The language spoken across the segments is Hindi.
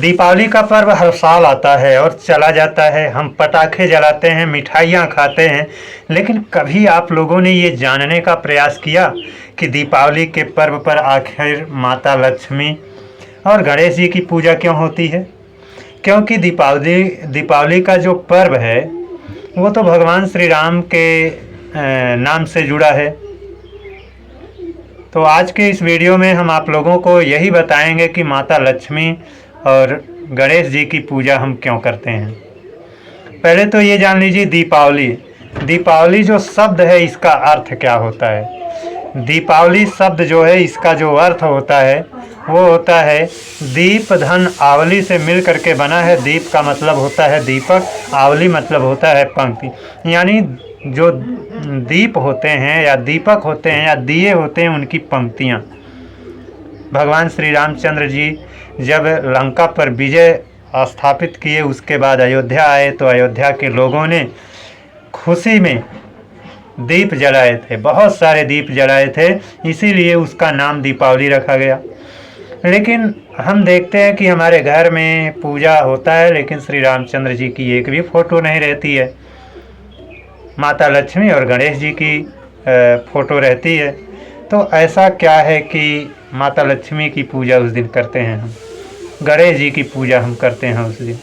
दीपावली का पर्व हर साल आता है और चला जाता है। हम पटाखे जलाते हैं, मिठाइयाँ खाते हैं, लेकिन कभी आप लोगों ने ये जानने का प्रयास किया कि दीपावली के पर्व पर आखिर माता लक्ष्मी और गणेश जी की पूजा क्यों होती है? क्योंकि दीपावली का जो पर्व है वो तो भगवान श्री राम के नाम से जुड़ा है। तो आज के इस वीडियो में हम आप लोगों को यही बताएंगे कि माता लक्ष्मी और गणेश जी की पूजा हम क्यों करते हैं। पहले तो ये जान लीजिए, दीपावली जो शब्द है इसका अर्थ क्या होता है। दीपावली शब्द जो है इसका जो अर्थ होता है वो होता है दीप धन आवली से मिल करके बना है। दीप का मतलब होता है दीपक, आवली मतलब होता है पंक्ति। यानी जो दीप होते हैं या दीपक होते हैं या दिए होते हैं उनकी पंक्तियाँ। भगवान श्री रामचंद्र जी जब लंका पर विजय स्थापित किए उसके बाद अयोध्या आए तो अयोध्या के लोगों ने खुशी में दीप जलाए थे, बहुत सारे दीप जलाए थे, इसीलिए उसका नाम दीपावली रखा गया। लेकिन हम देखते हैं कि हमारे घर में पूजा होता है लेकिन श्री रामचंद्र जी की एक भी फ़ोटो नहीं रहती है। माता लक्ष्मी और गणेश जी की फ़ोटो रहती है। तो ऐसा क्या है कि माता लक्ष्मी की पूजा उस दिन करते हैं हम, गणेश जी की पूजा हम करते हैं उस दिन?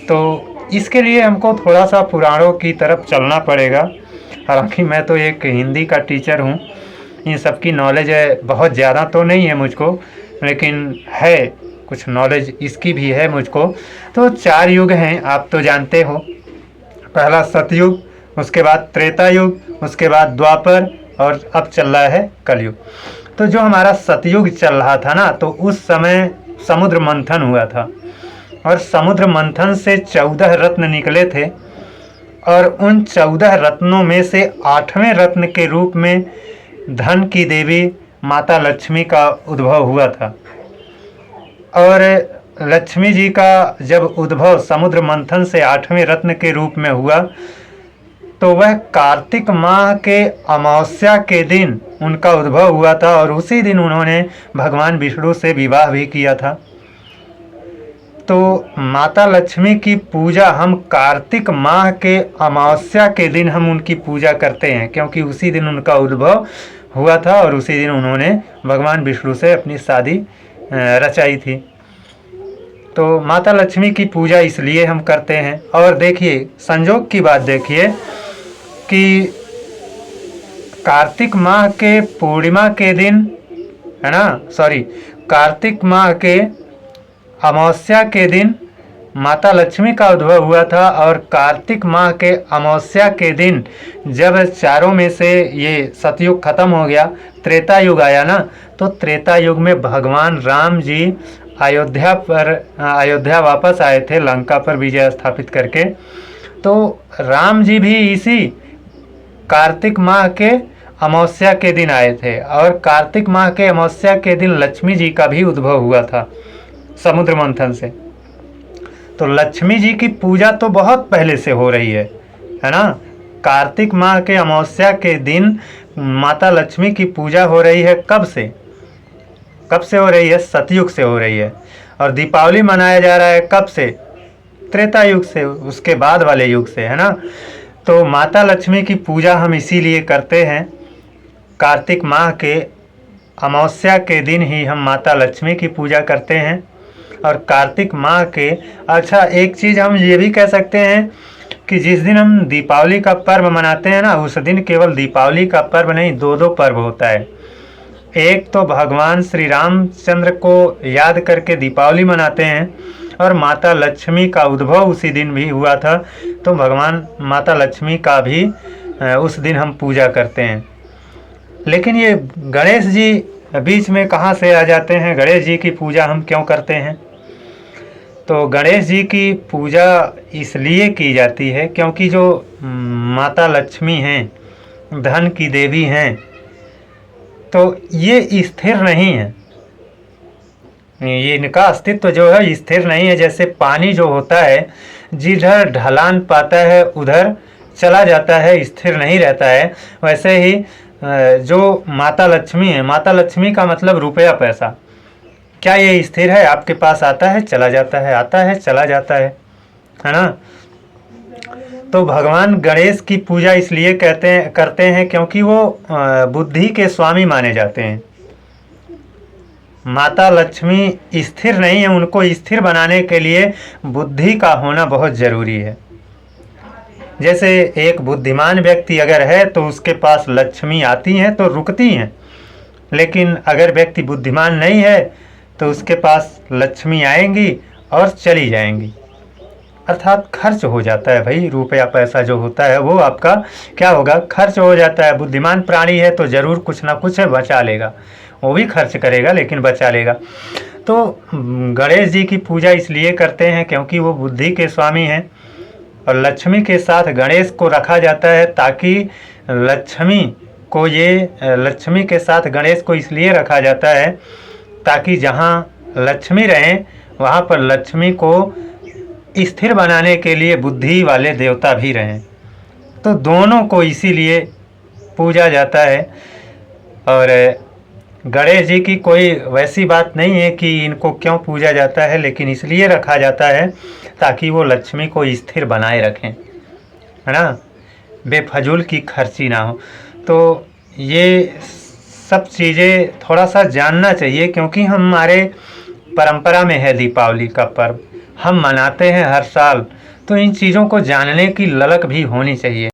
तो इसके लिए हमको थोड़ा सा पुराणों की तरफ चलना पड़ेगा। हालांकि मैं तो एक हिंदी का टीचर हूँ, इन सब की नॉलेज है बहुत ज़्यादा तो नहीं है मुझको, लेकिन है कुछ नॉलेज इसकी भी है मुझको। तो 4 युग हैं, आप तो जानते हो। पहला सतयुग, उसके बाद त्रेता युग, उसके बाद द्वापर और अब चल रहा है कलयुग। तो जो हमारा सतयुग चल रहा था ना, तो उस समय समुद्र मंथन हुआ था और समुद्र मंथन से 14 रत्न निकले थे और उन 14 रत्नों में से 8वें रत्न के रूप में धन की देवी माता लक्ष्मी का उद्भव हुआ था। और लक्ष्मी जी का जब उद्भव समुद्र मंथन से 8वें रत्न के रूप में हुआ तो वह कार्तिक माह के अमावस्या के दिन उनका उद्भव हुआ था और उसी दिन उन्होंने भगवान विष्णु से विवाह भी किया था। तो माता लक्ष्मी की पूजा हम कार्तिक माह के अमावस्या के दिन हम उनकी पूजा करते हैं, क्योंकि उसी दिन उनका उद्भव हुआ था और उसी दिन उन्होंने भगवान विष्णु से अपनी शादी रचाई थी। तो माता लक्ष्मी की पूजा इसलिए हम करते हैं। और देखिए, संयोग की बात देखिए कि कार्तिक माह के पूर्णिमा के दिन, है ना, कार्तिक माह के अमावस्या के दिन माता लक्ष्मी का उद्भव हुआ था और कार्तिक माह के अमावस्या के दिन जब चारों में से ये सतयुग खत्म हो गया, त्रेता युग आया ना, तो त्रेता युग में भगवान राम जी अयोध्या वापस आए थे लंका पर विजय स्थापित करके। तो राम जी भी इसी कार्तिक माह के अमावस्या के दिन आए थे और कार्तिक माह के अमावस्या के दिन लक्ष्मी जी का भी उद्भव हुआ था समुद्र मंथन से। तो लक्ष्मी जी की पूजा तो बहुत पहले से हो रही है ना। कार्तिक माह के अमावस्या के दिन माता लक्ष्मी की पूजा हो रही है। कब से हो रही है? सतयुग से हो रही है। और दीपावली मनाया जा रहा है कब से? त्रेता युग से, उसके बाद वाले युग से, है ना। तो माता लक्ष्मी की पूजा हम इसीलिए करते हैं, कार्तिक माह के अमावस्या के दिन ही हम माता लक्ष्मी की पूजा करते हैं। और कार्तिक माह के, अच्छा एक चीज़ हम ये भी कह सकते हैं कि जिस दिन हम दीपावली का पर्व मनाते हैं ना, उस दिन केवल दीपावली का पर्व नहीं, 2 पर्व होता है। एक तो भगवान श्री रामचंद्र को याद करके दीपावली मनाते हैं और माता लक्ष्मी का उद्भव उसी दिन भी हुआ था, तो भगवान माता लक्ष्मी का भी उस दिन हम पूजा करते हैं। लेकिन ये गणेश जी बीच में कहाँ से आ जाते हैं? गणेश जी की पूजा हम क्यों करते हैं? तो गणेश जी की पूजा इसलिए की जाती है क्योंकि जो माता लक्ष्मी हैं, धन की देवी हैं, तो ये स्थिर नहीं है। ये इनका अस्तित्व जो है स्थिर नहीं है। जैसे पानी जो होता है जिधर ढलान पाता है उधर चला जाता है, स्थिर नहीं रहता है। वैसे ही जो माता लक्ष्मी है, माता लक्ष्मी का मतलब रुपया पैसा। क्या ये स्थिर है? आपके पास आता है चला जाता है, आता है चला जाता है ना। तो भगवान गणेश की पूजा इसलिए करते हैं क्योंकि वो बुद्धि के स्वामी माने जाते हैं। माता लक्ष्मी स्थिर नहीं है, उनको स्थिर बनाने के लिए बुद्धि का होना बहुत ज़रूरी है। जैसे एक बुद्धिमान व्यक्ति अगर है तो उसके पास लक्ष्मी आती हैं तो रुकती हैं, लेकिन अगर व्यक्ति बुद्धिमान नहीं है तो उसके पास लक्ष्मी आएंगी और चली जाएंगी, अर्थात खर्च हो जाता है। भाई रुपया पैसा जो होता है वो आपका क्या होगा, खर्च हो जाता है। बुद्धिमान प्राणी है तो ज़रूर कुछ ना कुछ बचा लेगा, वो भी खर्च करेगा लेकिन बचा लेगा। तो गणेश जी की पूजा इसलिए करते हैं क्योंकि वो बुद्धि के स्वामी हैं, और लक्ष्मी के साथ गणेश को रखा जाता है ताकि लक्ष्मी के साथ गणेश को इसलिए रखा जाता है ताकि जहाँ लक्ष्मी रहें वहाँ पर लक्ष्मी को स्थिर बनाने के लिए बुद्धि वाले देवता भी रहें। तो दोनों को इसीलिए पूजा जाता है। और गणेश जी की कोई वैसी बात नहीं है कि इनको क्यों पूजा जाता है, लेकिन इसलिए रखा जाता है ताकि वो लक्ष्मी को स्थिर बनाए रखें, है ना, बेफजूल की खर्ची ना हो। तो ये सब चीज़ें थोड़ा सा जानना चाहिए, क्योंकि हमारे परंपरा में है दीपावली का पर्व, हम मनाते हैं हर साल। तो इन चीज़ों को जानने की ललक भी होनी चाहिए।